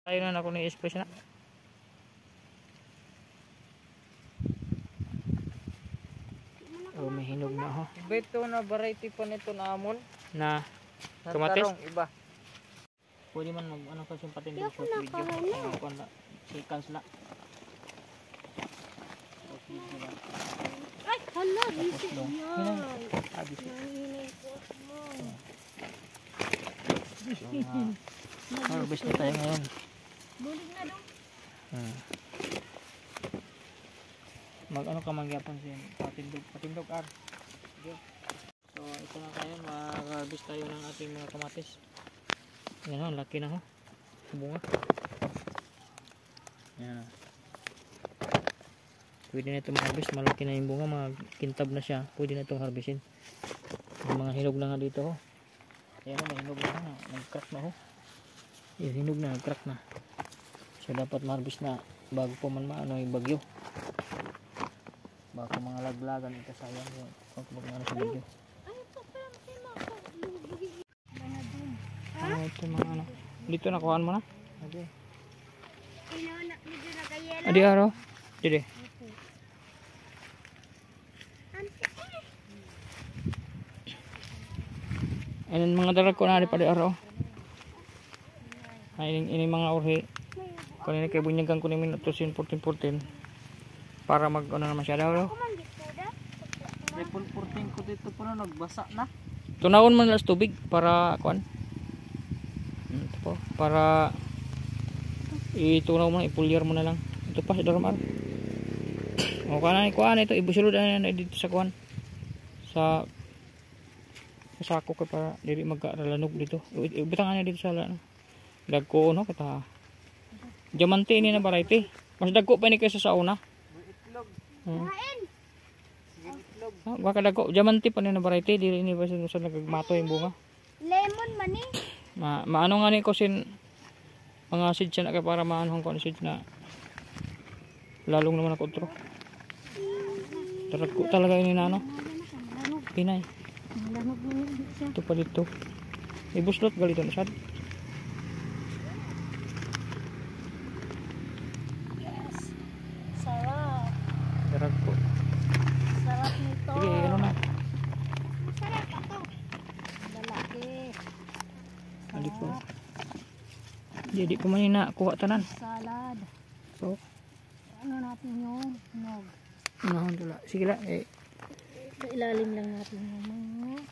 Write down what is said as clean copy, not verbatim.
Tayo na ako ng espresso na. Oh, may hinog na ho. Beto na variety pa nito na amon. Na kamatis? Iba. Pwede man mag ano kasi patindog short video. Ako na seconds na. Ay, hala, busy yan. Harvest na tayo ngayon. Bulig na dong. Mag ano ka mangyapon siya? Patindog ar. So ito na tayo, mag-harvest tayo ng ating mga kamatis. Yan ho, laki na ho. Bunga. Yan. Pwede na itong harvest, malaki na yung bunga, magkintab na siya. Pwede na itong harvestin. Yung mga hinog na nga dito ho. Ayan ho, may hinog na, nag-crack na ho. Yung hinog na, nag-crack na. So dapat ma-harvest na bago pa man maano yung bagyo. Baka mga laglagan ito sayang yung pag ano sa bagyo. Ito mga ano. Dito nakuhaan mo na? Okay. Adi araw? Dede. Ayan mga dalag ko na di pa di araw. Ay ini mga orhi. Kunin kay bunyagan ko ni minuto 14 para mag ano naman siya daw. Triple 14 ko dito po na nagbasa na. Tunawon man las tubig para kuan. Ito po, para itunaw mo, ipulyar mo na lang. Ito pa si Dormar. O kana kuan ito ibusulod na dito sa kuan. Sa sako ko para dili magkalanog dito. Ibutangan na dito sa dagko no kita. Diamante ini na variety. Mas dagko pa ni kaysa sa una. Itlog. Baka dagko diamante pa ni na variety, dili ni ba sa nagmato yung bunga. Lemon mani. Maano nga ni ko sin mga seeds na kay para maanong ko seeds na lalong naman ako utro. Dagko talaga ini na ano. Pinay. Ito pa dito. Ibuslot galito na sad. Sarap. Dagko. Sarap nito. Sige, ano na. Sarap ito. Malaki. Ali po. Jadi ko man na kuha tanan. Salad. So, Ano natin yung nog. ano dala. Sige la Sa ilalim lang natin yung mga